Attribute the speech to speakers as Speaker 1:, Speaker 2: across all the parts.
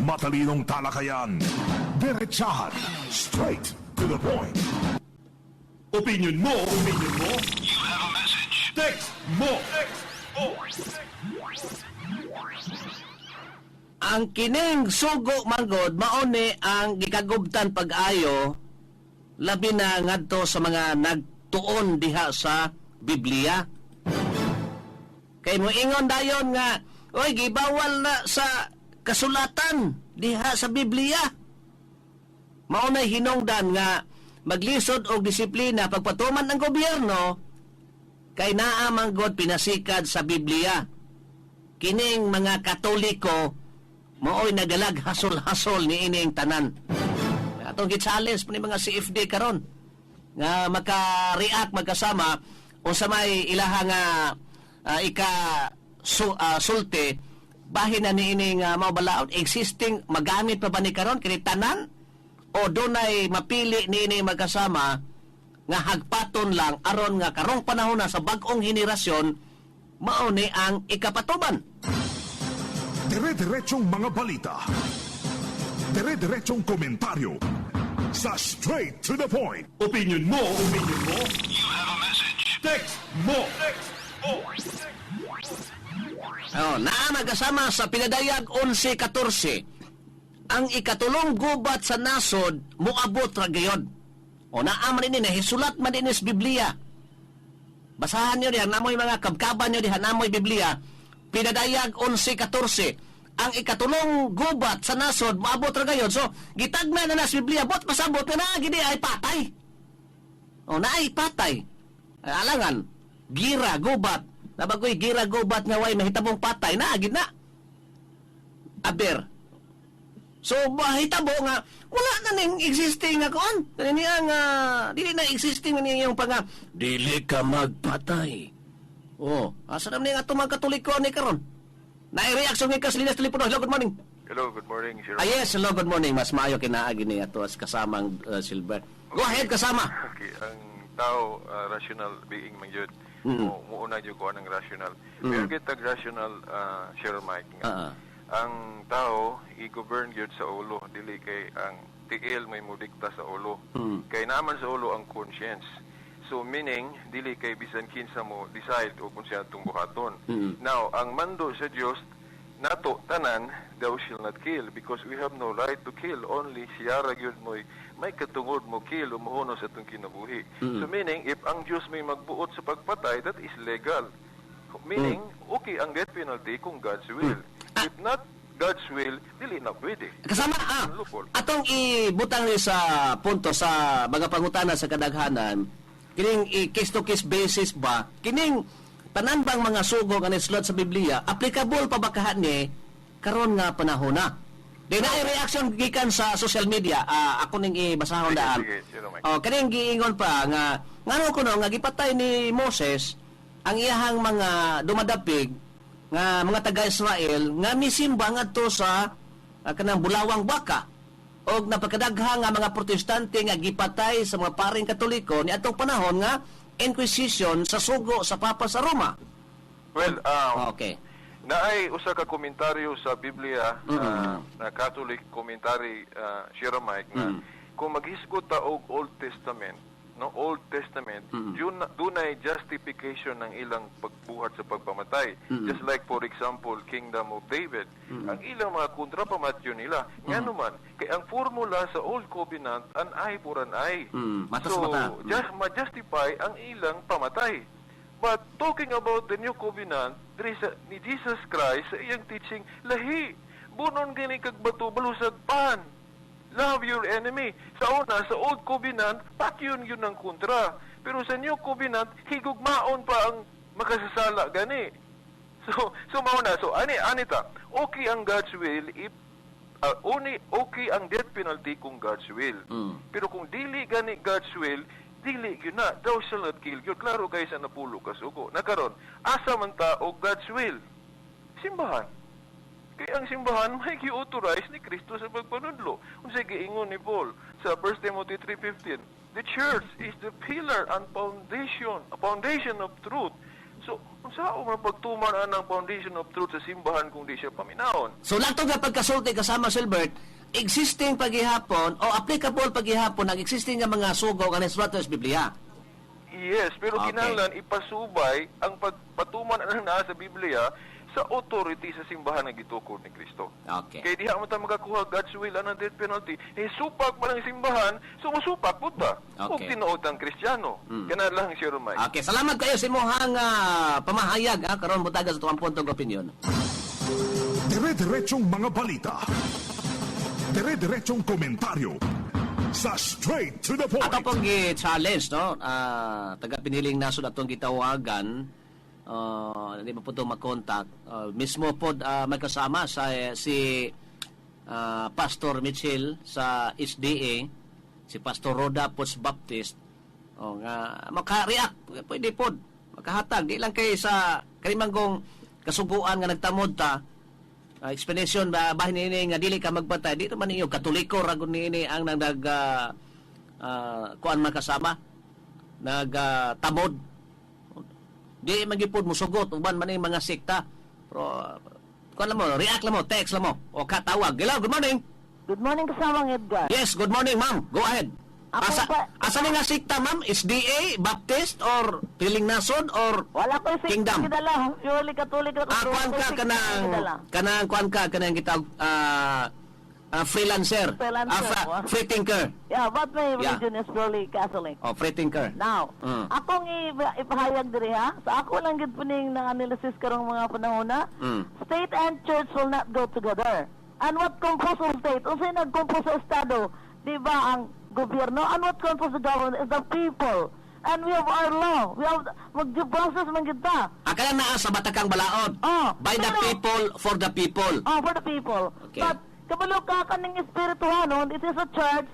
Speaker 1: Matalinong talakayan. Diretsahan. Straight to the point. Opinion mo.
Speaker 2: You have a message.
Speaker 1: Text mo.
Speaker 3: Ang kining sugo manggod mauni ang gikagubtan pag-ayo labi na ngadto sa mga nagtuon diha sa Biblia. Kay moingon dayon nga, oy gibawal na sa kasulatan diha sa Biblia. Maunay hinungdan nga maglisod og disiplina pagpatuman ng gobyerno kay naa manggod pinasikad sa Biblia. Kining mga Katoliko maoy nagalag hasol-hasol ni ining tanan. Atong gi-challenge ni mga CFD karon nga maka-react magkasama unsa may ilaha nga sulti bahin na ni ining mabalaod existing magamit pa ba ni karon kini tanan o dunay mapili ni ining magkasama nga hagpaton lang aron nga karong panahon na sa bag-ong henerasyon mao ni ang ikapatuman.
Speaker 1: Dire-diretsong mga balita. Dire-diretsong komentaryo. Sa straight to the point. Opinion mo.
Speaker 2: You have a message.
Speaker 1: Text mo.
Speaker 3: Naa magkasama sa pinadayag 11-14. Ang ikatulong gubat sa nasod muabot ra gayod. O naa man ini nahisulat man ini sa Biblia. Basahan niyo diha namoy mga kabkaban niyo diha namoy Biblia. Pinadayag 11-14. Ang ikatulong gubat sa nasod maabot ra gayod. So gitagna na sa Biblia bot pasabot na gidi ay patay. O naay patay. Ay, alangan gira gubat. Nabagoy gira gubat nga way mahitabong patay na gid na. Aber. So mahitabo nga wala na ning existing nga kon. Kani ang dili na existing ni yung panga dili ka magpatay. Oh, asa na ni nga tumang Katoliko ni karon? Nai-reaction ni Kaslinas telepono. Hello, good morning.
Speaker 4: Hello, good morning, Sir.
Speaker 3: Yes, hello, good morning. Mas maayo kinaagi ni ato as kasamang Silver. Go ahead, kasama.
Speaker 4: Okay, ang tao, rational being man yun. Muuna yun ko anong rational. Pero kitag rational, Sir Mike. Ang tao, i-govern yun sa ulo. Dili kay ang tiil may mudikta sa ulo. Kay naman sa ulo ang conscience. So meaning, dili kay bisan kinsa mo decide o kung siya itong buhaton. Now, ang mando sa Diyos, nato tanan, thou shall not kill because we have no right to kill. Only siya ragyod mo may katungod mo kill o muhuno sa itong kinabuhi. So meaning, if ang Diyos may magbuot sa pagpatay, that is legal. Meaning, okay ang death penalty kung God's will. If not God's will, dili na pwede.
Speaker 3: Kasama, atong ibutang ni sa punto sa mga pangutana sa kadaghanan, kining case-to-case basis ba, kining tanan bang mga sugo nga slot sa Biblia, applicable pa ba kahan ni karon nga panahon na? Di na reaction gikan sa social media, ako ning ibasahon daan. Kining giingon pa nga ngano kuno nga gipatay ni Moses ang iyahang mga dumadapig nga mga taga-Israel nga misimba ngadto sa kanang bulawang baka. Og napakadagha nga mga protestante nga gipatay sa mga paring Katoliko ni atong panahon nga Inquisition sa sugo sa Papa sa Roma.
Speaker 4: Well,
Speaker 3: okay.
Speaker 4: Naay usa ka komentaryo sa Biblia na Catholic commentary, Sir Mike, na kung maghisgot ta og Old Testament, dunay justification ng ilang pagbuhat sa pagpamatay. Just like for example, Kingdom of David. Ang ilang mga kontrapamatyo nila, nga naman, kay ang formula sa Old Covenant, an eye for an eye. Just ma-justify ang ilang pamatay. But talking about the New Covenant, there is ni Jesus Christ sa iyang teaching, lahi, bunon gani kag bato, balusag pan. Love your enemy. Sa una, sa Old Covenant, yun ang kontra. Pero sa New Covenant, higugmaon pa ang makasasala gani. So mauna. So, anita, okay ang God's will if okay ang death penalty kung God's will. Pero kung dili gani God's will, dili yun na. Thou shall not kill. Yun, klaro kayo sa napulo kasugo. Nakaroon, asa man ta o God's will? Simbahan. Kaya ang simbahan may gi-authorize ni Kristo sa pagpanudlo. Kung sa giingon ni Paul sa 1 Timothy 3:15, the church is the pillar and foundation of truth. So, kung Unsa man pagtuman ang foundation of truth sa simbahan kung di siya paminaon?
Speaker 3: So lato nga pagkasulti kasama Silbert, existing paghihapon o applicable paghihapon ang existing nga mga sugo nga nasulat sa Biblia.
Speaker 4: Yes, pero
Speaker 3: Okay.
Speaker 4: kinahanglan ipasubay ang pagpatuman ang naa sa Biblia sa authority sa simbahan nga gitukod ni Kristo.
Speaker 3: Okay.
Speaker 4: Kaya diha mo ta magakuha God's will ang death penalty. Supak man ang simbahan, so musupak po ta. Kung
Speaker 3: Okay.
Speaker 4: tinuod ang Kristiyano. Kana lang Sir Romay.
Speaker 3: Okay, salamat kayo sa imuhang pamahayag karon butaga sa tuwang puntong opinion.
Speaker 1: Dire-diretsong mga balita. Dire-diretsong komentaryo. Sa Straight to the Point.
Speaker 3: Ato pong gi-challenge, no? Taga piniling nasod atong gitawagan. Hindi pa po ito mag-contact. Mismo po magkasama si Pastor Mitchell sa SDA, si Pastor Roda Pots Baptist. Nga maka-react, pwede po, makahatag. Di lang kay sa kalimanggong kasuguan nga nagtamod ta, explanation bahin nini nga dili ka magbatay. Di naman ninyo, katoliko ragon nini ang kuan makasama, nagtamod. Di magipod mo sugot uban man yung mga sekta. Pero kuan lang mo, react lang mo, text lang mo o katawag. Hello, good morning.
Speaker 5: Good morning, kasamang Edgar.
Speaker 3: Yes, good morning, ma'am. Go ahead.
Speaker 5: Ako pa-
Speaker 3: Asa ni nga sekta, ma'am? SDA, Baptist or Piling Nasod or
Speaker 5: Wala ko yung
Speaker 3: Kingdom?
Speaker 5: Kidala. Purely Catholic ako.
Speaker 3: kuan ka kanang kuan ka freelancer.
Speaker 5: Freelancer,
Speaker 3: Free thinker.
Speaker 5: Yeah, but my
Speaker 3: Yeah.
Speaker 5: religion is purely Catholic.
Speaker 3: Oh, free thinker.
Speaker 5: Now,
Speaker 3: Mm.
Speaker 5: akong ipahayag diri ha. Sa ako lang gid puning nang analysis karong mga panahon na.
Speaker 3: Mm.
Speaker 5: State and church will not go together. And what composes state? Unsay nagcompose sa estado? Di ba ang gobyerno? And what composes the government is the people. And we have our law. We have mag-due process man kita.
Speaker 3: Akala naa sa Batakang Balaod.
Speaker 5: Oh,
Speaker 3: By the
Speaker 5: pero-
Speaker 3: people, for the people.
Speaker 5: Oh, for the people.
Speaker 3: Okay.
Speaker 5: But, kabalo ka kaning espirituhanon, it is a church,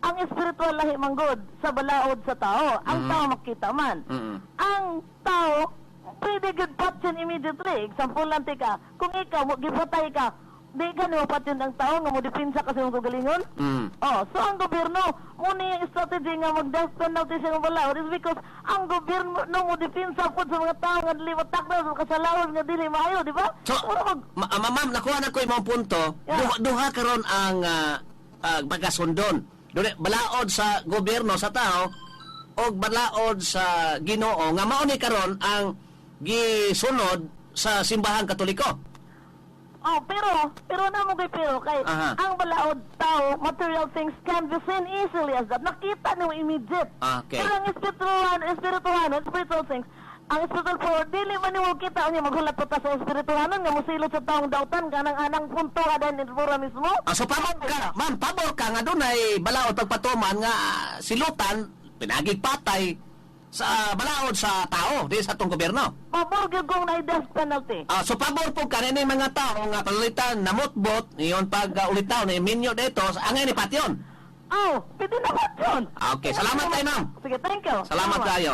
Speaker 5: ang espiritual lahi manggod sa balaod sa tao. Ang tao makita man.
Speaker 3: Mm-mm.
Speaker 5: Ang tao, pwede good patyon immediately. Example lang tika, kung ikaw, gipatay ka, di ka niyo patyon ang tao, nga mo dipinsa kasi yung kagalingon.
Speaker 3: Mm.
Speaker 5: Oh, so ang gobyerno, muna yung strategy nga mag-death penalty sa mga balaod is because ang gobyerno mo dipinsa po sa mga tao nga liwatak na sa kasalawan nga dili maayo, di ba?
Speaker 3: So, ma'am, nakuha na ko yung mga punto.
Speaker 5: Yeah.
Speaker 3: Duha karon ang magkasundon. Balaod sa gobyerno sa tao o balaod sa Ginoo nga mao ni karon ang gisunod sa simbahang Katoliko.
Speaker 5: Oh, pero na mo kay
Speaker 3: Aha.
Speaker 5: ang balaod tao, material things can be seen easily as that. Nakita niyo immediate.
Speaker 3: Okay.
Speaker 5: Pero ang spiritual things, ang spiritual power, dili man niyo kita niya maghulat pa ta sa espirituhanon nga mosilot sa taong dautan kanang anang punto kada ni pura mismo.
Speaker 3: So pabor ka, ma'am, pabor ka nga dunay balaod pagpatuman nga silutan pinagig patay sa balaod sa tao di sa atong gobyerno.
Speaker 5: Pabor gyud kung na death penalty.
Speaker 3: So pabor po ka ni mga tao nga palitan namutbot iyon pag ulitaw ni minyo dito sa angay ni patyon.
Speaker 5: Oh, pwede na ba yun?
Speaker 3: Okay, salamat kayo, ma'am.
Speaker 5: Sige, thank you.
Speaker 3: Salamat kayo.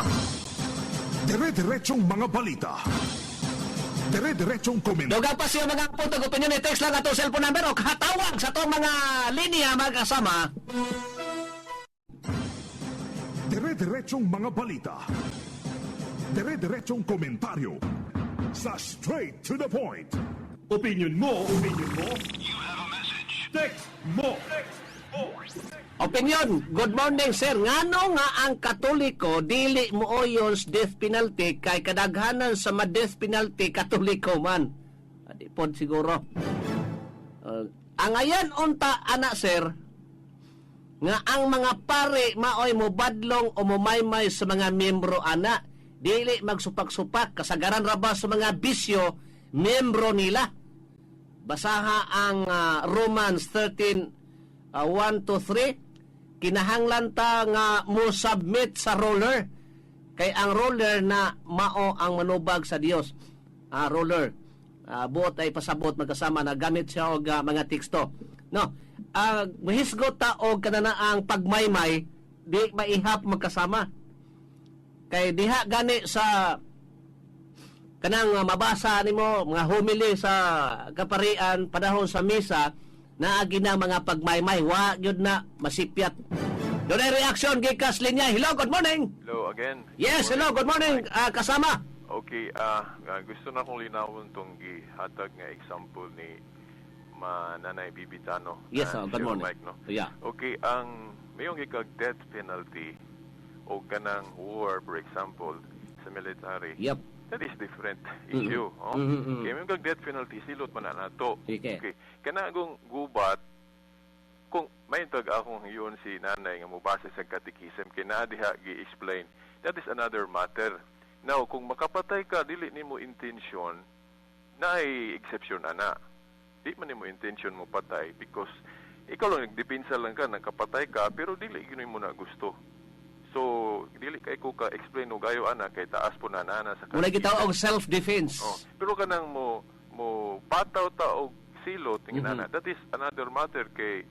Speaker 1: Dire-diretsong mga balita. Dire-diretsong komentaryo.
Speaker 3: Dugang pa siya mga punto opinion ni text lang ato cellphone number o katawag sa itong mga linya magkasama.
Speaker 1: Dire-diretsong mga balita. Dire-diretsong komentaryo. Sa Straight to the Point.
Speaker 6: Opinion mo.
Speaker 2: You have a message.
Speaker 6: Text mo.
Speaker 3: Opinion, good morning sir. Ngano nga ang Katoliko dili mo oyon death penalty kay kadaghanan sa ma-death penalty Katoliko man. Adi pod siguro. Ang ayan unta ana sir nga ang mga pare maoy mo badlong o mumaymay sa mga miyembro ana dili magsupak-supak kasagaran ra ba sa mga bisyo miyembro nila. Basaha ang Romans 13 1 to 3, kinahanglan ta nga mo submit sa ruler kay ang ruler na mao ang manubag sa Dios. Ruler buot ay pasabot magkasama na gamit siya og mga teksto. No, mahisgot ta og kananaang pagmaymay di maihap magkasama. Kay diha gani sa kanang mabasa nimo mga homily sa kaparian padahon sa misa naagi na mga pagmaymay wa gyud na masipyat. Doon reaction gikas linya. Hello, good morning.
Speaker 4: Hello again.
Speaker 3: Yes, hello, good morning kasama.
Speaker 4: Okay, gusto na kong linawon tong gihatag nga example ni Nanay Bibitano.
Speaker 3: Yes, good
Speaker 4: Sir
Speaker 3: morning.
Speaker 4: Mike, no?
Speaker 3: Yeah.
Speaker 4: Okay, ang mayong ikag death penalty o kanang war, for example, sa military,
Speaker 3: Yep.
Speaker 4: that is different issue. Oh?
Speaker 3: Mhm.
Speaker 4: Kaya mayong ikag death penalty, silot man na nato.
Speaker 3: Okay.
Speaker 4: Kanagong gubat, kung may tag akong yun si nanay nga mubase sa katikism, kinadiha gi-explain, that is another matter. Now, kung makapatay ka, dili nimo intention, na ay exception ana. Di man nimo intention mo patay because ikaw lang nagdepinsa lang ka, nagkapatay ka, pero dili ginoy mo na gusto. So, dili kay ko ka-explain o gayo ana, kay taas po na nana sa
Speaker 3: Muna
Speaker 4: katikism.
Speaker 3: kita og self-defense.
Speaker 4: Oh, pero kanang mo pataw ta og silot tingin ana. That is another matter kay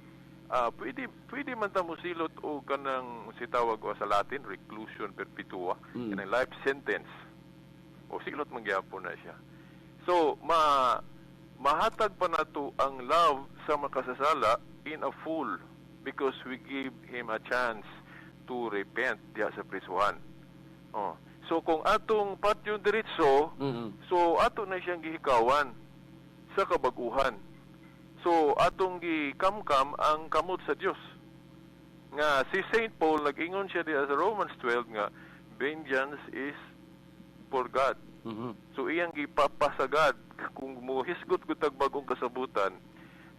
Speaker 4: pwede man ta mo silot o kanang sitawag o sa Latin reclusion perpetua kanang life sentence. O silot man gyapon na siya. So mahatag pa nato ang love sa makasasala in a full because we give him a chance to repent diya sa prisuhan. Oh. So kung atong patyon diretso, so ato na siyang gihikawan sa kabaguhan. So atong gikamkam ang kamot sa Dios. Nga si Saint Paul nag-ingon siya diya sa Romans 12 nga vengeance is for God. So iyang gipapasagad kung muhisgot ko tag bagong kasabutan,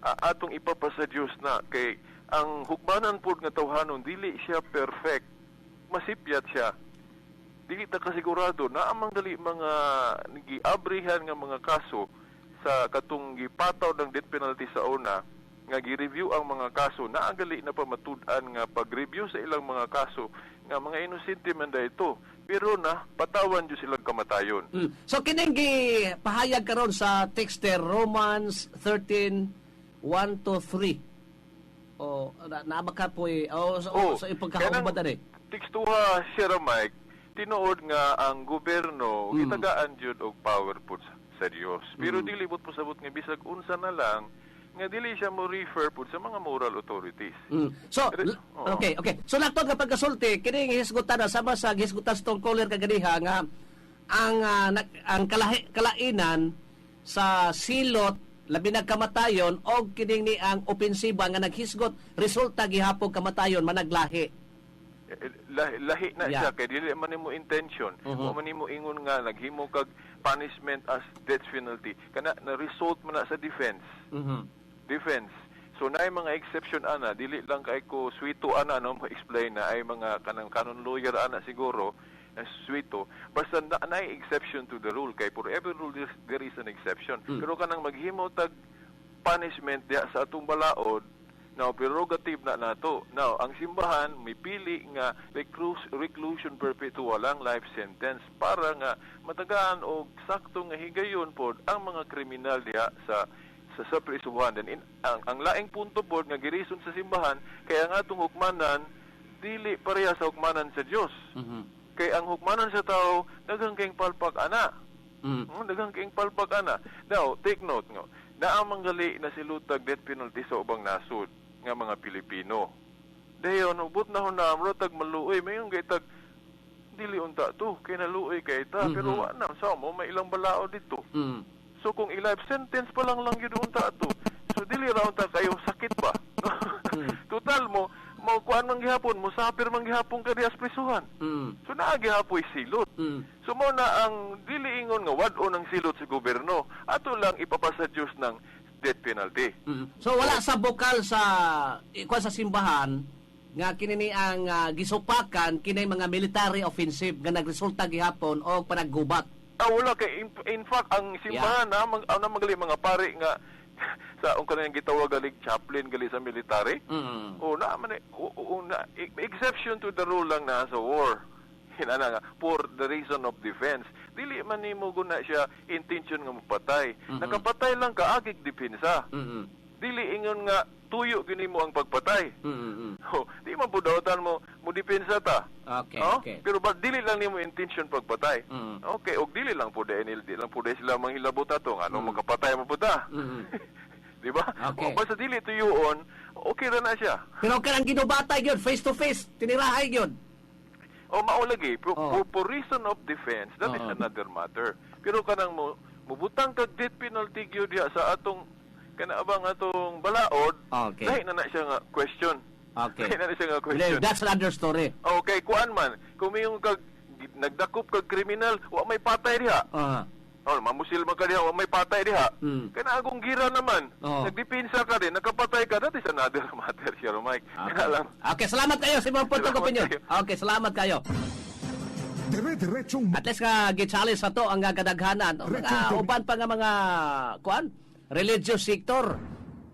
Speaker 4: atong ipapasa Dios na kay ang hukmanan pod nga tawhanon dili siya perfect. Masipyat siya. Dili ta kasigurado na amang dali mga giabrihan nga mga kaso sa katong gipataw ng death penalty sa una nga gi-review ang mga kaso na agali na pamatud-an nga pag-review sa ilang mga kaso nga mga inosente man da ito pero na patawan jud silang kamatayon.
Speaker 3: So kining gipahayag karon sa texter Romans 13:1-3. O naabaka po sa ipagkakahubad ani.
Speaker 4: Tekstuha Sir Mike, tinuod nga ang gobyerno gitagaan jud og power po sa Dios. Pero dili bot pasabot nga bisag unsa na lang nga dili siya mo refer po sa mga moral authorities.
Speaker 3: So,
Speaker 4: Oo.
Speaker 3: okay. So, laktod nga pagkasulti, kining hisgutan na sama sa hisgutan sa caller kagadiha nga ang kalainan sa silot labi na kamatayon o kining ni ang opensiba nga naghisgot resulta gihapon kamatayon managlahi.
Speaker 4: Lahi na
Speaker 3: Yeah.
Speaker 4: siya kay dili man nimo intention o man nimo ingon nga naghimo kag punishment as death penalty kana na result man na sa defense. Defense. So naay mga exception ana dili lang kay ko sweeto ana no ma-explain na ay mga kanang canon lawyer ana siguro na sweeto basta naay exception to the rule kay for every rule there is an exception. Pero kanang maghimo tag punishment diya sa atong balaod now prerogative na nato. Now ang simbahan mipili nga reclusion perpetua lang life sentence para nga matagaan og sakto nga higayon pod ang mga kriminal diha sa prisuhan. And ang laing punto pod nga girison sa simbahan kay ang atong hukmanan dili pareha sa hukmanan sa Dios. Kay ang hukmanan sa tao daghang kayong palpak ana. Daghang kayong palpak ana. Now take note nga naamang gali na silutag death penalty sa ubang nasod nga mga Pilipino. Dayon ubot na hon na tag maluoy mayong gaytag dili unta to kay naluoy kay ta pero wa na sa mo may ilang balao dito. So kung i-life sentence pa lang yun unta to. So dili ra unta kayo sakit pa. Total mo kuan man gihapon mo sapir man gihapon ka diha sa prisuhan. So naa gihapoy silot. So mo na ang dili ingon nga wad-o ng silot sa gobyerno. Ato lang ipapasa Dios ng death penalty.
Speaker 3: So wala sa bukal sa ikuan sa simbahan nga kini ang gisupakan kinay mga military offensive nga nagresulta gihapon og panaggubat.
Speaker 4: Wala kay in fact ang simbahan na magali mga pari nga sa ang kanang gitawag galing chaplain gali sa military. O na man exception to the rule lang na sa war. Hinana nga for the reason of defense. Dili man nimo guna siya intention nga mapatay. Nakapatay lang ka agig depensa. Dili ingon nga tuyo gini mo ang pagpatay. Di man pudawtan mo depensa ta.
Speaker 3: Okay.
Speaker 4: Pero ba dili lang nimo intention pagpatay. Okay, og dili lang pud NLD lang pud sila manghilabot ato nga ano makapatay mo pud ta. Di ba?
Speaker 3: Okay.
Speaker 4: O basta dili tuyoon, okay ra na siya.
Speaker 3: Pero kanang ginubatay gyud face to face tinirahay gyud.
Speaker 4: O maulagi,
Speaker 3: Oh.
Speaker 4: for reason of defense, that is
Speaker 3: Oo.
Speaker 4: another matter. Pero kanang mubutang kag death penalty gyud diha sa atong kanaabang atong balaod,
Speaker 3: Okay.
Speaker 4: lahi na siya nga question.
Speaker 3: Okay.
Speaker 4: Lahi na siya nga question.
Speaker 3: That's another story.
Speaker 4: Okay, kuan man, kumiyong kag nagdakop kag kriminal, wa may patay diha. Oh, mamusil man ka diha, wa may patay diha.
Speaker 3: Mm.
Speaker 4: Kana agong gira naman,
Speaker 3: Oo.
Speaker 4: nagdepensa ka din, nakapatay ka, that is another matter, Sir Mike. Kana lang.
Speaker 3: Okay, salamat kayo sa mga puntong
Speaker 4: Salamat
Speaker 3: opinion.
Speaker 4: kayo.
Speaker 3: Okay, salamat kayo.
Speaker 1: Dire-diretsong
Speaker 3: At least nga gi-challenge sa to ang kadaghanan. Uban pa nga mga kuan, religious sector.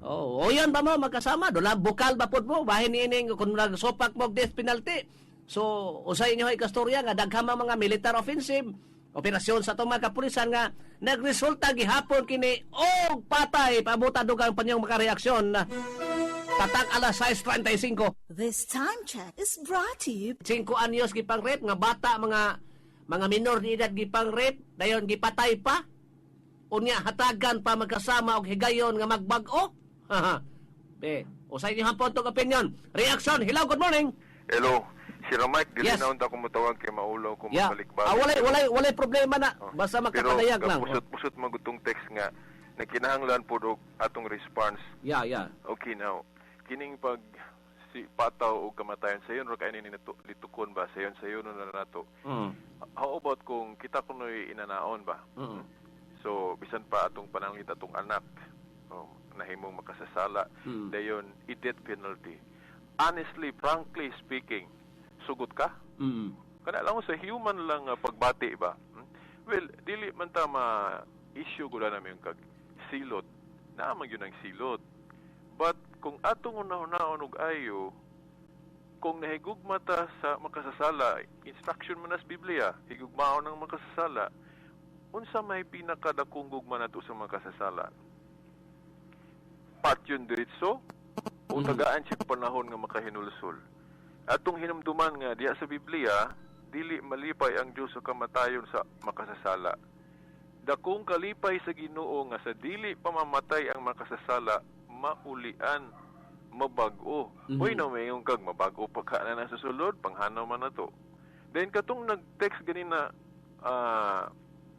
Speaker 3: Oh, o yan ba mo magkasama? Dola bukal ba pud mo bahin ining kung nagsopak mo og death penalty. So, usay inyo ikastorya nga daghang mga military offensive operasyon sa itong mga kapulisan nga nagresulta gihapon kini og patay pabuta dugang panyong makareaksyon na tatak alas 6:35.
Speaker 7: This time check is brought to you
Speaker 3: 5 anyos gipang rape nga bata mga minor de edad gipang rape dayon gipatay pa unya hatagan pa magkasama og higayon nga magbag-o. Be, usay niyo hapon tong opinion. Reaction. Hello, good morning.
Speaker 4: Hello, Sir Mike, dili
Speaker 3: Yes.
Speaker 4: na unta ko mutawag kay maulaw kung
Speaker 3: Yeah.
Speaker 4: mabalik-balik.
Speaker 3: Walay problema na. Basta makapadayag lang.
Speaker 4: Pero pusot magutong text nga na kinahanglan po og atong response.
Speaker 3: Yeah.
Speaker 4: Okay now, kining pag si pataw o kamatayon sayon ro kay ni litukon ba sayon na nato.
Speaker 3: Mm.
Speaker 4: How about kung kita kunoy inanaon ba?
Speaker 3: Mm.
Speaker 4: So bisan pa atong pananglit atong anak nahimong makasasala dayon i-death penalty. Honestly, frankly speaking, sugot ka?
Speaker 3: Mm.
Speaker 4: Kana lang sa human lang pagbati ba? Well, dili man ta ma-issue gula namin kag silot. Naamang yun ang silot. But kung atong unahon og ayo, kung nahigugma ta sa makasasala, instruction man sa Biblia, higugmaon ng makasasala, unsa may pinakadakong gugma nato sa makasasala? Part yun diritso, o tagaan siya panahon nga makahinulsol. Atong hinumduman nga diya sa Biblia, dili malipay ang Dios sa kamatayon sa makasasala. Dakong kalipay sa Ginoo nga sa dili pamamatay ang makasasala, maulian, mabag-o. Uy, na mayong kag mabag-o pagka na sa sulod, panghanaw man na to. Then katong nag-text ganina,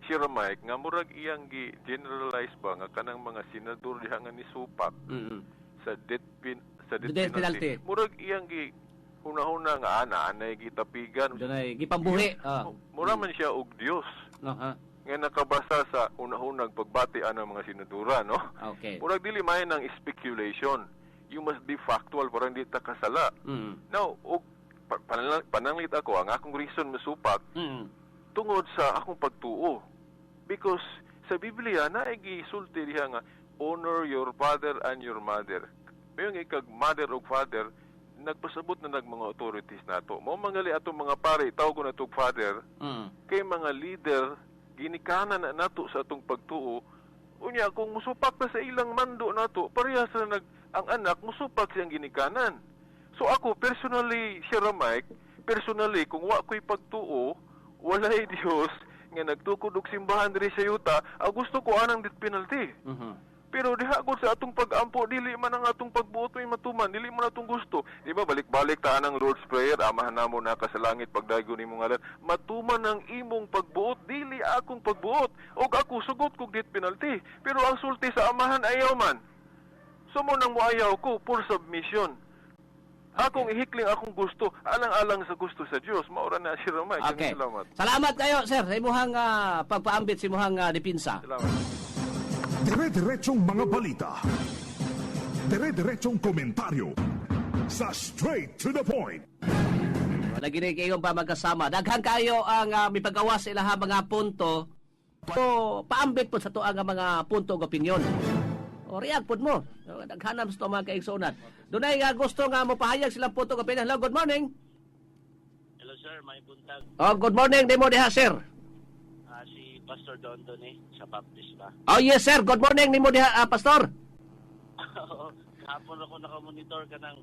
Speaker 4: Sir Mike, nga murag iyang gi-generalize ba nga kanang mga senador diha nga ni Supak sa death
Speaker 3: Death penalty.
Speaker 4: Murag iyang gi una-una nga anay gitapigan.
Speaker 3: Dunay gipambuhi.
Speaker 4: Mura man siya og Dios. Nga nakabasa sa una-unang pagbati ang mga senadora, no?
Speaker 3: Okay.
Speaker 4: Murag dili may ng speculation. You must be factual para hindi ta kasala. Now, og pananglit ako ang akong reason masupak tungod sa akong pagtuo. Because sa Biblia na gisulti diha nga honor your father and your mother. Mayong ikag mother o father nagpasabot na mga authorities nato. Mo mangali atong mga pare tawag ko natong father kay mga leader ginikanan na nato sa atong pagtuo. Unya kung musupak na sa ilang mando nato, parehas na ang anak musupak siyang ginikanan. So ako personally, Sir Mike, kung wa ko'y pagtuo, walay Dios nga nagtukod og simbahan diri sa yuta, gusto ko anang death penalty. Pero diha gud sa atong pag-ampo, dili man ang atong pagbuot may matuman, dili man atong gusto. Di ba balik-balik ta ang Lord's Prayer, amahan namo na ka sa langit pagdayon nimo ngalan. Matuman ang imong pagbuot, dili akong pagbuot. Og ako sugot kog death penalty. Pero ang sulti sa amahan ayaw man. Sumo nang moayaw ko for submission. Akong ihikling akong gusto, alang-alang sa gusto sa Dios. Maura na si Ramay.
Speaker 3: Okay.
Speaker 4: Salamat.
Speaker 3: Salamat kayo, sir, sa imuhang pagpaambit sa imuhang dipinsa.
Speaker 4: Salamat.
Speaker 1: dire-diretsong mga balita. Dire-diretsong komentaryo. Sa Straight to the Point.
Speaker 3: Naginig kayong pa magkasama. Daghan kayo ang may pagawas sa ilaha mga punto. So, paambit po sa to ang mga punto ng opinyon. O react po mo. Daghanam sa to mga kaigsunan. Doon ay gusto nga mo pahayag silang punto ng opinyon. Hello, good morning.
Speaker 8: Hello sir, may buntag.
Speaker 3: Oh, good morning. Demo diha, sir.
Speaker 8: Si Pastor Dondon sa Baptist ba?
Speaker 3: Oh, yes, sir. Good morning. Demo diha, Pastor.
Speaker 8: Kahapon ako nakamonitor ka ng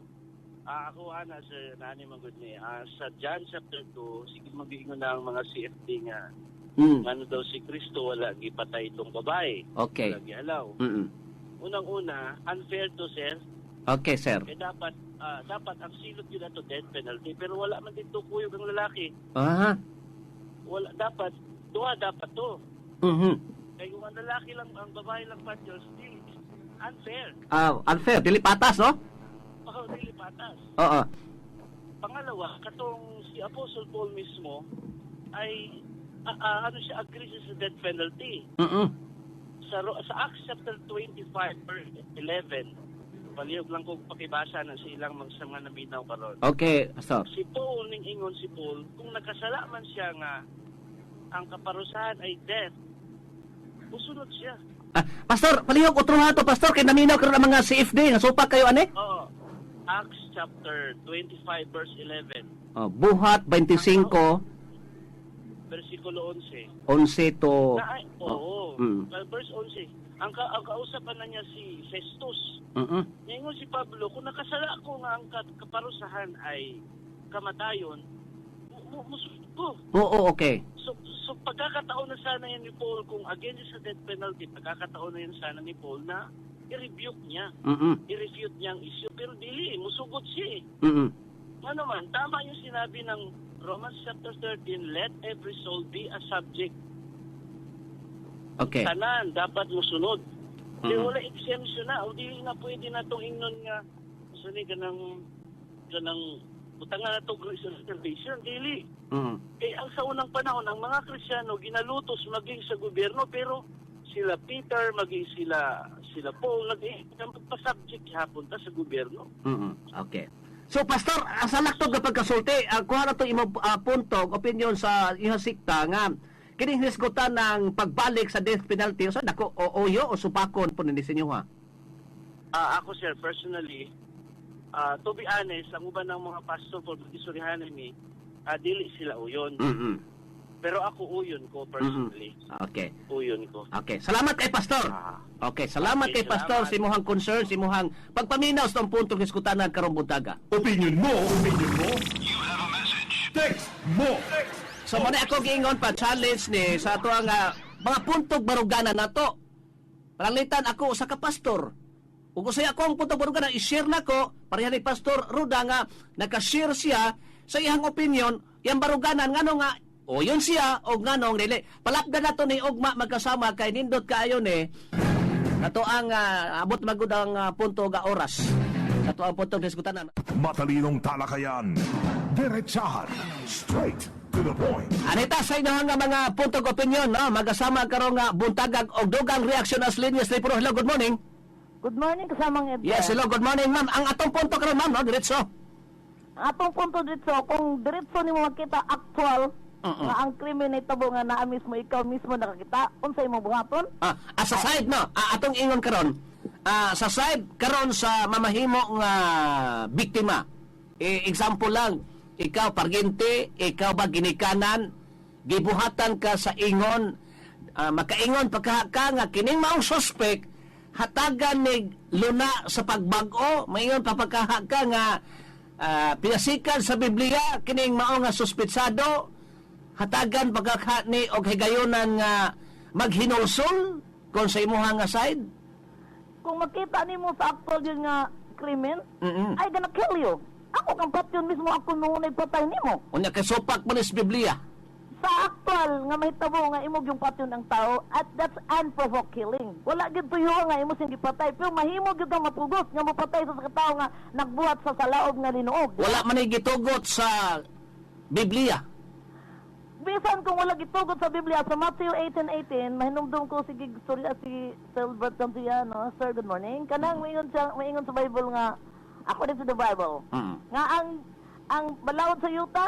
Speaker 8: ako ana sir nani magud ni sa John chapter 2 sige mag-ingon na ang mga CFD nga ano daw si Kristo wala gipatay itong babae.
Speaker 3: Okay.
Speaker 8: Wala gialaw. Unang-una, unfair to sir
Speaker 3: Okay, sir.
Speaker 8: Dapat ang silot yun ato death penalty, pero wala man dito kuyog ang lalaki.
Speaker 3: Aha.
Speaker 8: Wala, dapat to.
Speaker 3: Mhm.
Speaker 8: Kaya kung ang lalaki lang, ang babae lang pa, still unfair.
Speaker 3: Unfair, dili patas, no?
Speaker 8: Dili patas.
Speaker 3: Oo.
Speaker 8: Pangalawa, katong si Apostle Paul mismo ay siya agree sa death penalty.
Speaker 3: Mhm.
Speaker 8: Sa Acts chapter 25 verse 11, palihog lang kong pakibasa na silang mga naminaw karon.
Speaker 3: Okay, pastor.
Speaker 8: Si Paul ning ingon si Paul, kung nakasala man siya nga ang kaparusahan ay death, musunod siya.
Speaker 3: Pastor, palihog utroha to, pastor, kay naminaw karon ang mga CFD nga supak kayo ani?
Speaker 8: Oo. Acts chapter 25 verse 11.
Speaker 3: Buhat 25
Speaker 8: Versikulo 11.
Speaker 3: 11 to
Speaker 8: Verse 11. Ang kausapan na niya si Festus. Ngayon si Pablo, kung nakasala ko nga ang kaparusahan ay kamatayon, musunod ko.
Speaker 3: Oo, okay.
Speaker 8: So pagkakataon na sana yan ni Paul, kung against sa death penalty, pagkakataon na yan sana ni Paul na i-rebuke niya. I-refute niya ang issue. Pero dili, musugot siya eh. Ano man, tama yung sinabi ng Romans chapter 13, let every soul be a subject.
Speaker 3: Okay.
Speaker 8: Tanan, dapat musunod. Di wala exemption na. O di na pwede na itong ingnon nga. Sani kanang utangan na itong grace of salvation. Dili. Eh, ang sa unang panahon, ang mga Krisyano, ginalutos maging sa gobyerno, pero sila Peter, maging sila Paul, magpa-subject hapon ta sa gobyerno.
Speaker 3: Okay. So, Pastor, asa laktod na pagkasulti, kuha na ito imong punto, opinion sa iyong sikta nga, kining hisgutan ng pagbalik sa death penalty, so, nako, oyo o supakon po ni sinyo ha?
Speaker 8: Ako, sir, personally, to be honest, ang uban ng mga pastor po, isurihan ni, dili sila uyon. Pero ako uyon ko, personally.
Speaker 3: Okay.
Speaker 8: Uyon ko.
Speaker 3: Okay. Salamat kay Pastor. Okay, salamat kay Pastor si imuhang concern, si imuhang pagpaminaw sa punto hisgutan ng karong buntaga.
Speaker 6: Opinion mo.
Speaker 2: You have a message.
Speaker 6: Text mo.
Speaker 3: So muna ako giingon pa challenge ni sa ato ang mga puntog baruganan nato. Palanglitan ako sa kapastor. Ug usay ako ang puntog baruganan i-share nako pareha ni Pastor Ruda nga naka-share siya sa iyang opinion, yang baruganan ngano nga o yun siya og nganong dili. Palapdan nato ni ugma magkasama kay nindot kaayo ni nato ang abot magud ang punto ga oras. Nato ang punto diskutanan.
Speaker 1: Matalinong talakayan. Diretsahan. Straight to the point.
Speaker 3: Anita sa inyo nga mga puntong opinion, no? Magasama karong buntagag og dugang reaksyon as linyas ni Puro. Hello, good morning.
Speaker 5: Good morning, kasamang Edgar.
Speaker 3: Yes, hello, good morning, ma'am. Ang atong punto karon, ma'am, no? Diretso.
Speaker 5: Atong punto dito, kung diretso nimo makita actual nga ang krimen ay tabo nga naa mismo ikaw mismo nakakita, unsay mo buhaton?
Speaker 3: Sa side, no? Atong ingon karon. Sa side karon sa mamahimo nga biktima. Example lang, ikaw pargente, ikaw ba ginikanan, gibuhatan ka sa ingon, makaingon pagka nga kining maong suspect hatagan ni luna sa pagbag-o, maingon papagkaha ka nga pinasikan sa Biblia kining mao nga suspetsado, hatagan pagkaka ni og higayonan nga maghinulsol kung sa imuha nga side.
Speaker 5: Kung makita nimo sa actual yun nga krimen, I gonna kill you. Ako kang patyon mismo ako noon ay patay nimo.
Speaker 3: Unya kay supak mo ni sa Biblia.
Speaker 5: Sa actual nga mahitabo nga imog yung patyon ang tao, at that's unprovoked killing. Wala gid tuyo nga imo sing gipatay, pero mahimo gyud ang mapugos nga mapatay sa katao nga nagbuhat sa salaog nga linuog.
Speaker 3: Wala man gitugot sa Biblia.
Speaker 5: Bisan kung wala gitugot sa Biblia sa Matthew 18:18, mahinumdum ko sige storya si Silbert Santiano, sir, good morning. Kanang maingon sa Bible nga according to the Bible. Nga ang balawod sa yuta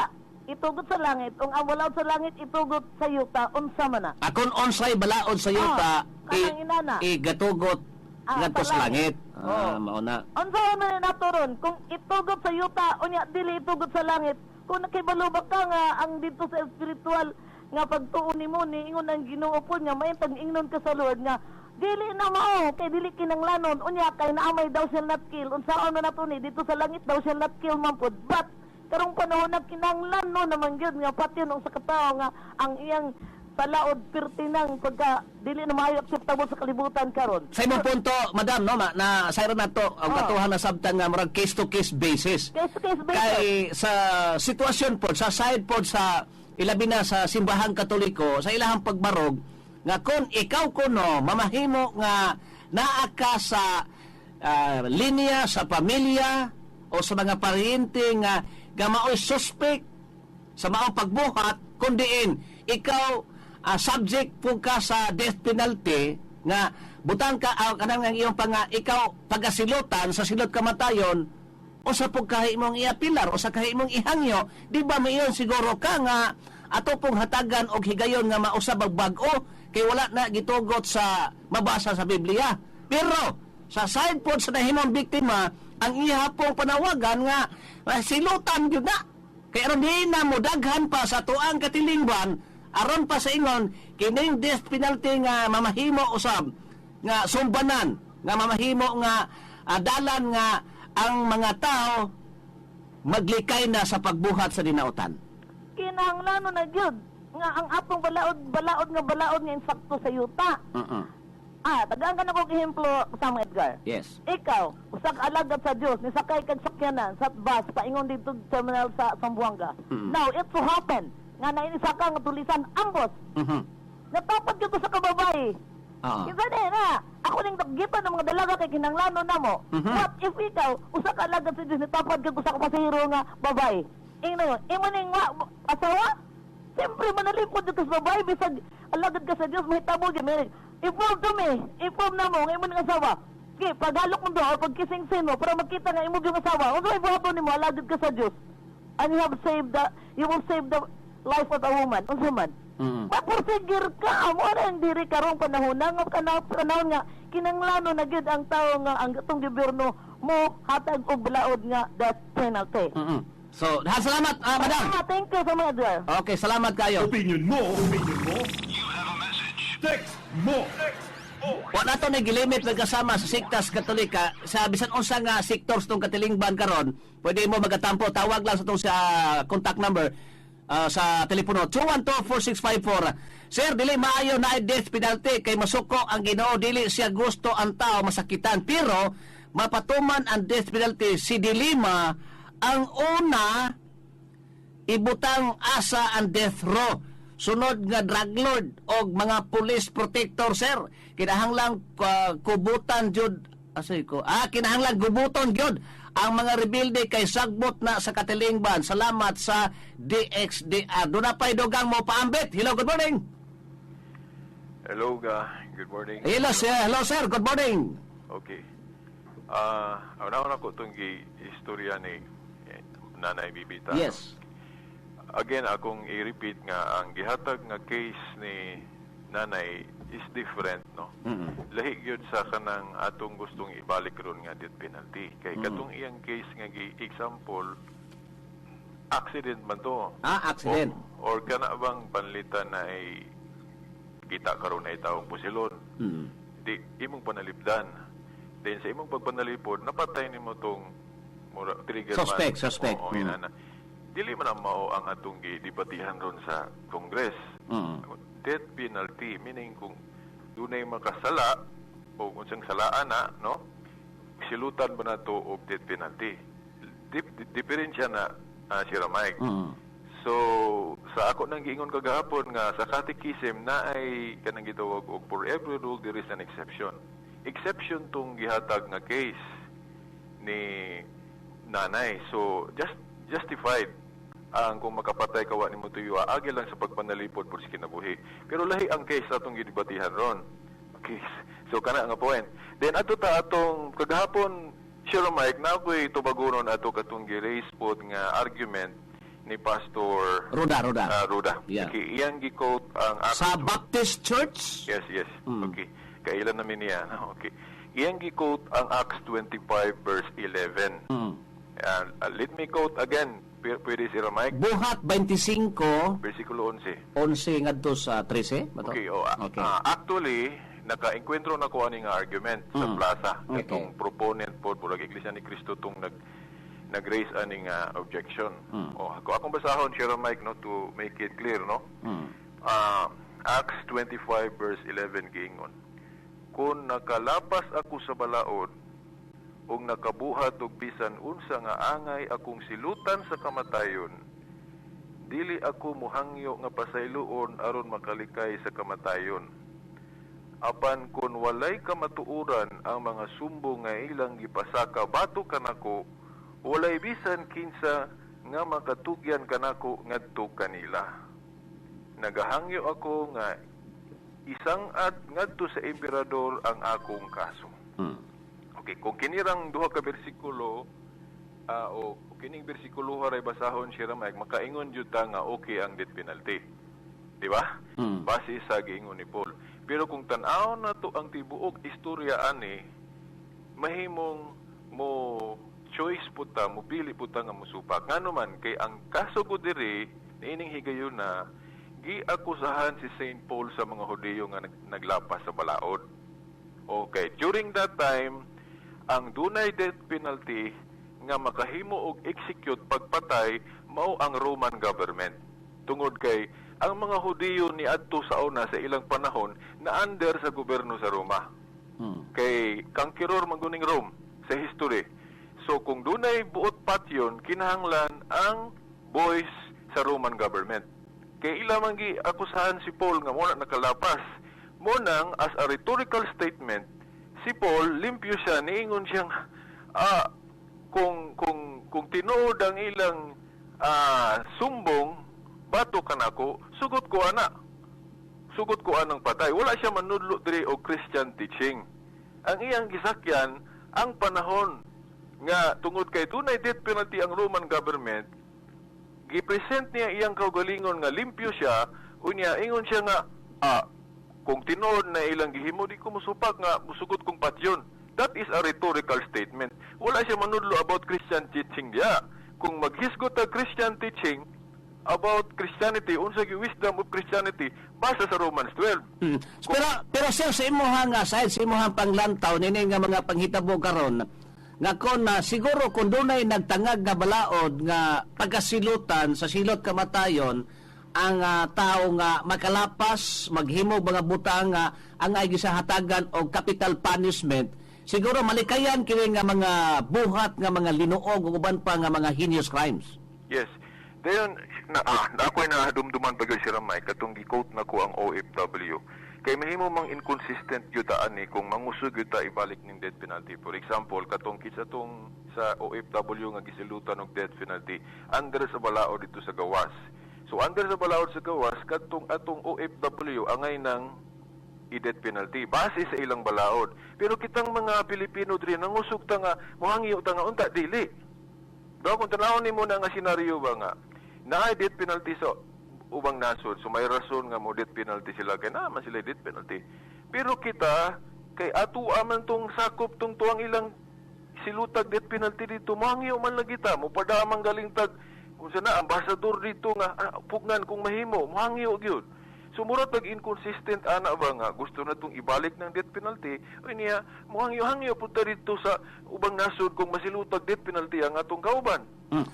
Speaker 5: itugot sa langit, kung ang balawod sa langit itugot sa yuta, unsa man na.
Speaker 3: Akon onsay balaod sa yuta,
Speaker 5: kanang inana.
Speaker 3: Gatugot ngadto sa langit. Mao na.
Speaker 5: Unsa man naturon kung itugot sa yuta unya dili itugot sa langit, kung nakibalubak ka nga ang dito sa spiritual nga pagtuon nimo ni ingon ang Ginoo po niya may pag-ingnon ka sa Lord nga dili na mao kay dili kinanglanon unya kay naamay daw shall not kill, unsaon man nato ni dito sa langit daw shall not kill man pud, but karong panahon na kinanglan no naman gyud nga patyon sa katao nga ang iyang sa laod pertinang pagka dili na maayo acceptable sa kalibutan karon.
Speaker 3: Sa imong punto, madam, no, na sayro na to, ang katuhan na sabtan nga murag case-to-case basis.
Speaker 5: Case-to-case basis.
Speaker 3: Kay sa sitwasyon po, sa side po sa ilabi na sa simbahang katoliko, sa ilahang pagbarog, nga kung ikaw kuno, mamahimo nga naa ka sa linya, sa pamilya, o sa mga paryente nga mao'y suspect sa maong pagbuhat, kundiin, ikaw subject po ka sa death penalty nga butang ka kanang ang iyong ikaw pagasilutan sa silot kamatayon o sa pagkahimong iapilar o sa kahimong ihangyo, di ba mayon siguro ka nga ato pong hatagan og higayon nga mausab ang bag-o kay wala na gitugot sa mabasa sa Biblia. Pero sa side po sa nahimong biktima, ang iya pong panawagan nga silutan yun na. Kaya ron di na mo daghan pa sa tuang katilingban, aron pa sa ingon, kining death penalty nga mamahimo usab, nga sumbanan, nga mamahimo nga dalan nga ang mga tao maglikay na sa pagbuhat sa dinautan.
Speaker 5: Kinahanglan na gyud nga ang atong balaod nga insakto sa yuta. Tagaan ka na kong ehemplo sa mga Edgar.
Speaker 3: Yes.
Speaker 5: Ikaw, usak alagad sa Diyos, nisakay kag sakyanan sa bus, paingon dito terminal sa Zamboanga. Now, it so happen, nga nainisaka nga tulisan, ambos. Natapad ka to sa kababae. Kinsa na, ako ning naggitan ng mga dalaga kay kinanglano na mo. But if ikaw, usak alagad sa Diyos, natapad ka to sa kapasahero nga babae. Imo ning asawa? Siyempre, manalipod ka sa babae, bisag alagad ka sa Diyos, mahitabo gyud. Inform na mo, ngayon mo ng asawa. Okay, paghalok mo doon, o pagkising-sin mo, para makita nga imog yung asawa. Kung sa'yo buhaton mo, alagad ka sa Diyos. And you will save the life of a woman. Kung saan man. Mapursigir ka, mo na yung diri karong panahon nga kinanglano na gid ang tao nga ang itong gobyerno mo hatag og balaod nga death penalty.
Speaker 3: So, salamat, madam.
Speaker 5: Thank you so much, sir.
Speaker 3: Okay, salamat kayo.
Speaker 6: Opinion mo.
Speaker 2: You have a message.
Speaker 6: Text mo.
Speaker 3: Wala to na gilimit magkasama sa siktas katolika sa bisan unsa nga sectors tong katilingban karon, pwede mo magatampo, tawag lang sa tong sa contact number sa telepono 212-4654. Sir, dili maayo na death penalty kay masuko ang Ginoo, dili siya gusto ang tao masakitan, pero mapatuman ang death penalty si dilima ang una ibutang asa ang death row. Sunod nga drug lord o mga police protector, sir. Kinahanglang kubutan jud kinahanglang gubuton jud ang mga rebelde kay sagbot na sa katilingban. Salamat sa DXDR. Doon na pa'y dugang mo paambit. Hello, good morning.
Speaker 4: Hello, good morning.
Speaker 3: Hello, sir. Good morning.
Speaker 4: Okay. Una ko itong istorya ni Nanay Bibita.
Speaker 3: Yes.
Speaker 4: Again, akong i-repeat nga, ang gihatag nga case ni Nanay is different, no? Lahi yun sa kanang atong gustong ibalik ron nga death penalty. Kay katong iyang case nga example, accident man to.
Speaker 3: Accident.
Speaker 4: Or kana bang panlitan na ay kita karon ay taong pusilon. Di imong panalipdan. Then sa imong pagpanalipod, napatay nimo tong trigger man.
Speaker 3: Suspect.
Speaker 4: Inana. Dili man ang mao ang atong gidebatihan ron sa Congress. Death penalty, meaning kung dunay makasala o kung siyang salaan na, no? Silutan ba na to og death penalty? Diferensya na Sir Mike. So, sa ako nang giingon kagahapon nga sa catechism na ay kanang gitawag og for every rule there is an exception. Exception tong gihatag nga case ni Nanay. So, justified ang kung makapatay kawa ni mo tuyo, agi lang sa pagpanalipod por si kinabuhi. Pero lahi ang case atong gidebatihan ron. Okay. So kana nga point. Then ato ta atong kagahapon, Sir Mike, na ako'y tubaguron ato katong gi-raise pod nga argument ni Pastor
Speaker 3: Ruda. Yeah.
Speaker 4: Okay, iyang gi-quote ang
Speaker 3: Sa Baptist Church?
Speaker 4: Yes. Okay. Kailan namin niya. Okay. Iyang gi-quote ang Acts 25 verse 11. Let me quote again. Pwede si Mike?
Speaker 3: Buhat 25
Speaker 4: versikulo 11.
Speaker 3: 11 ngadto sa 13 ba to?
Speaker 4: Okay,
Speaker 3: Okay.
Speaker 4: Actually, naka-enkwentro na ko aning argument sa plaza.
Speaker 3: Okay.
Speaker 4: Itong proponent po, bulag Iglesia ni Cristo tong nag-raise aning objection. Akong basahon, Sir Mike, no, to make it clear, no? Acts 25 verse 11 giingon, kung nakalapas ako sa balaod, o nakabuhat og bisan unsa nga angay akong silutan sa kamatayon, dili ako muhangyo nga pasayloon aron makalikay sa kamatayon. Apan kun walay kamatuoran ang mga sumbong nga ilang gipasaka bato kanako, walay bisan kinsa nga makatugyan kanako ngadto kanila. Nagahangyo ako nga isang at ngadto sa emperador ang akong kaso. Okay, kung kinirang duha ka bersikulo o kining bersikulo haray basahon siya Mike, makaingon jud ta nga okay ang death penalty. Di ba? Base sa giingon ni Paul. Pero kung tan-aw na to ang tibuok istorya ani, mahimong mo choice puta, mo pili puta nga mosupak. Ngano man kay ang kaso ko diri niining higayon na giakusahan si Saint Paul sa mga Hudiyo nga naglapas sa balaod. Okay, during that time, ang dunay death penalty nga makahimo og execute pagpatay mao ang Roman government. Tungod kay ang mga Hudiyo ni adto sa una sa ilang panahon na under sa gobyerno sa Roma. Kay kangkiror maguning Rome sa history. So kung dunay buot patyon, kinahanglan ang boys sa Roman government. Kay ilamang gi akusahan si Paul nga mo na nakalapas. Munang as a rhetorical statement, si Paul limpyo siya, niingon siyang kung tinuod ang ilang sumbong bato kanako, sugot ko ana. Sugot ko anang patay. Wala siya manudlo diri og Christian teaching. Ang iyang gisakyan ang panahon nga tungod kay dunay death penalty ang Roman government, gipresent niya iyang kaugalingon nga limpyo siya, unya ingon siya nga kung tinuod na ilang gihimo di ko musupak nga musugot kong patyon. That is a rhetorical statement. Wala siya manudlo about Christian teaching diya. Kung maghisgot ang Christian teaching about Christianity, unsa gi wisdom of Christianity, basa sa Romans 12.
Speaker 3: Pero sir, sa imuhang side, sa imuhang panglantaw nini nga mga panghitabo karon nga kon siguro kung dunay nagtangag nga balaod nga pagkasilutan sa silot kamatayon ang tao nga makalapas maghimo mga butang nga ang ay gisahatagan og capital punishment, siguro malikayan kini nga mga buhat nga mga linuog ug uban pa nga mga heinous crimes.
Speaker 4: Yes. Dayon ako'y nadumduman pag si Ramay katong gi-quote na ko ang OFW. Kay mahimo mang inconsistent gyud ta ani kung mangusog gyud ta ibalik ning death penalty. For example, katong kitsa tong sa OFW nga gisilutan og death penalty under sa balaod dito sa gawas. So under sa balaod sa gawas katong atong OFW angay nang i-death penalty base sa ilang balaod. Pero kitang mga Pilipino diri nangusog ta nga mohangyo ta nga unta dili. Daw kung tanawon nimo na nga senaryo ba nga naay death penalty sa ubang nasod, so may rason nga mo death penalty sila kay naman sila death penalty. Pero kita kay ato aman tong sakop tong tuang ilang silutag death penalty dito, mohangyo man lang kita mo padamang galing tag unsa na ambassador dito nga pugnan kung mahimo, mohangyo gyud. Sumurot nag-inconsistent ana ba nga gusto na tong ibalik ng death penalty o niya mohangyo-hangyo punta dito sa ubang nasod kung masilutag death penalty ang atong kauban.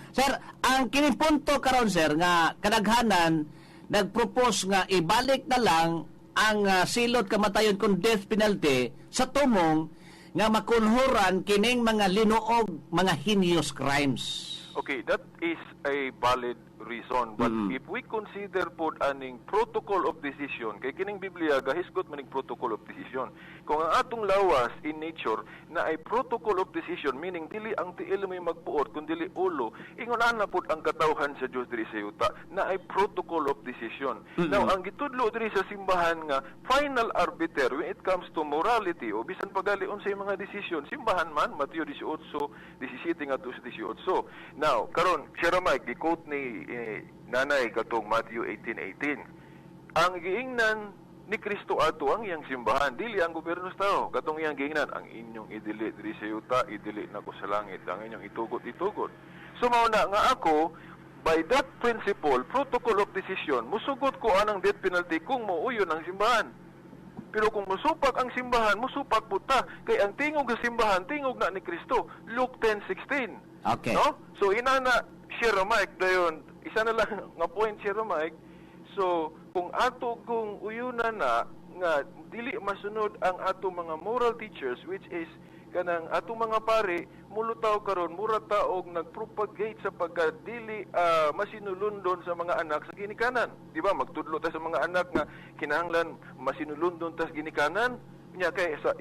Speaker 3: Sir, ang kining punto karon sir nga kadaghanan nagpropose nga ibalik na lang ang silot kamatayon kung death penalty sa tumong nga makunhuran kining mga linuog mga heinous crimes.
Speaker 4: Okay, that is a valid reason, but if we consider po aning protocol of decision, kay kining Biblia gahisgot maning protocol of decision. Kung ang atong lawas in nature na ay protocol of decision, meaning dili ang tiil may magpuot kun dili ulo, ingon ana pud ang katawhan sa Dios diri sa yuta na ay protocol of decision. Now ang gitudlo diri sa simbahan nga final arbiter when it comes to morality o bisan pagali unsay mga decision, simbahan man Mateo 18:17 ngadto sa 18. Now, karon Sir Mike, gi-quote ni nanay katong Matthew 18:18. Ang giingnan ni Kristo ato ang iyang simbahan, dili ang gobyerno sa tao. Katong iyang giingnan, ang inyong idili diri sa yuta, idili na ko sa langit, ang inyong itugot. So mao na nga ako, by that principle, protocol of decision, musugot ko anang death penalty kung muuyon ang simbahan. Pero kung musupak ang simbahan, musupak puta. Kay ang tingog sa simbahan, tingog na ni Kristo. Luke 10:16.
Speaker 3: Okay.
Speaker 4: No? So inana, Sir Mike, dayon, isa na lang nga point, Sir Mike. So, kung ato kung uyunan na nga dili masunod ang ato mga moral teachers, which is kanang ato mga pare, mulutaw karon mura taog nagpropagate sa pagkadili masinulundon sa mga anak sa ginikanan. Di ba? Magtudlo ta sa mga anak nga kinahanglan masinulundon ta sa ginikanan. Nya kay sa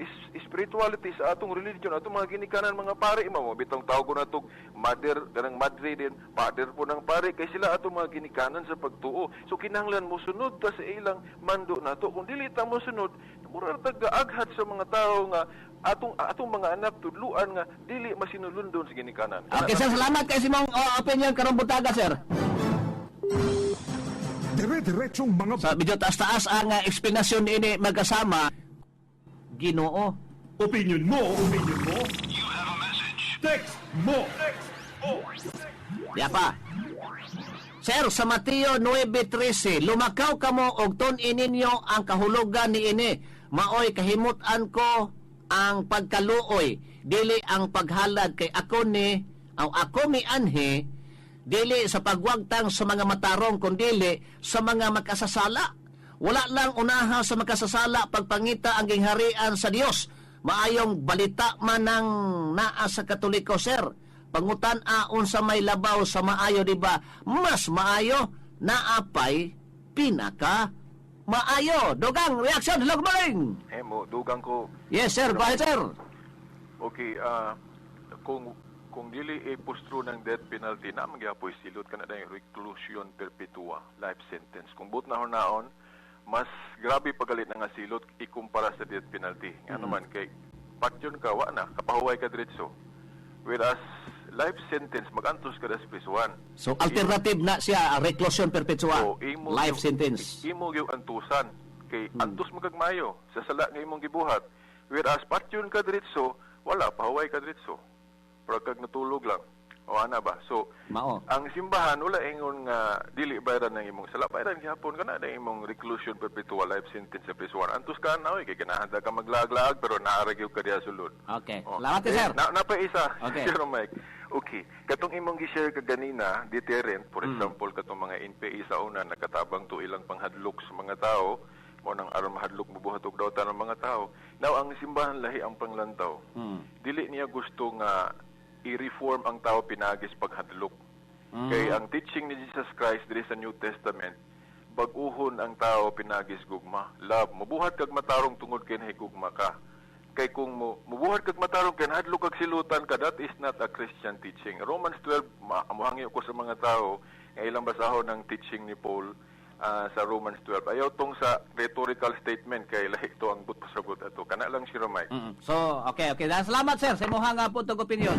Speaker 4: spirituality sa atong religion, atong mga ginikanan mga pare, mo bitong tawag na itong mother, ganang madre din, father po ng pare, kay sila atong mga ginikanan sa pagtuo. So kinahanglan mo sunod ta sa ilang mando nato. Kung dili ta mo sunod, mura tagaaghat sa mga tao nga atong mga anak tudluan nga dili masinulundon sa ginikanan.
Speaker 3: Okay, sir, salamat kay simong opinion karong butaga, sir.
Speaker 1: Dire-diretsong mga
Speaker 3: Sa medyo taas-taas ang eksplanasyon ini magkasama. Ginoo.
Speaker 6: Opinion mo.
Speaker 2: You have a message.
Speaker 6: Text mo.
Speaker 3: Yapa. Sir, sa Mateo 9:13, lumakaw kamo og tun-in ninyo ang kahulugan ni ini. Maoy kahimutan ko ang pagkaluoy, dili ang paghalad kay ako mi anhi, dili sa pagwagtang sa mga matarong kundili sa mga makasasala. Wala lang unaha sa makasasala pagpangita ang gingharian sa Dios. Maayong balita man ang naa sa Katoliko, sir. Pangutan aon sa may labaw sa maayo, di ba? Mas maayo naapay pinaka maayo. Dugang reaction, hello, good morning.
Speaker 4: Mo dugang ko.
Speaker 3: Yes, sir. Go ahead, sir.
Speaker 4: Okay, kung dili ipustro ng death penalty na magyapoy silot kana dayong reclusion perpetua, life sentence. Kung but na naon, mas grabe pagalit na nga silot ikumpara sa death penalty. Ano man kay patyon ka wa na kapahuway ka diretso. Whereas life sentence magantos ka sa prisuan.
Speaker 3: So, alternative na siya, reclusion perpetua, life sentence.
Speaker 4: Imo gyud antusan kay antus magagmayo sa sala nga imong gibuhat. Whereas patyon ka diretso, wala pahuway ka diretso. Pero kag natulog lang. O ana ba? So,
Speaker 3: Mao.
Speaker 4: ang simbahan wala ingon nga dili bayaran ng imong sala, bayaran gihapon kana na imong reclusion perpetua life sentence sa prisuan. Antus ka na kay kinahanglan ka maglaag-laag pero naaragyo ka diha sulod.
Speaker 3: Okay. Salamat ka, sir.
Speaker 4: Napaisa.
Speaker 3: Okay.
Speaker 4: Sir Mike. Okay. Katong imong gi-share ka ganina, deterrent, for example, katong mga NPA sa una nakatabang to ilang panghadlok sa mga tao, mo nang aron mahadlok bubuhat og dawta ng mga tao. Now ang simbahan lahi ang panglantaw. Dili niya gusto nga i-reform ang tao pinagis paghadlok. Kay ang teaching ni Jesus Christ diri sa New Testament, bag-uhon ang tao pinagis gugma. Love, mubuhat kag matarong tungod kay gugma ka. Kay kung mubuhat kag matarong kay hadlok kag silutan ka, that is not a Christian teaching. Romans 12, amuhangyo ko sa mga tao nga ilang basahon ng teaching ni Paul sa Romans 12. Ayaw tong sa rhetorical statement kay lahi ito ang but pasagot ato. Kana lang si Romay.
Speaker 3: So, okay. Salamat, sir. Sa imong nga po tong opinion.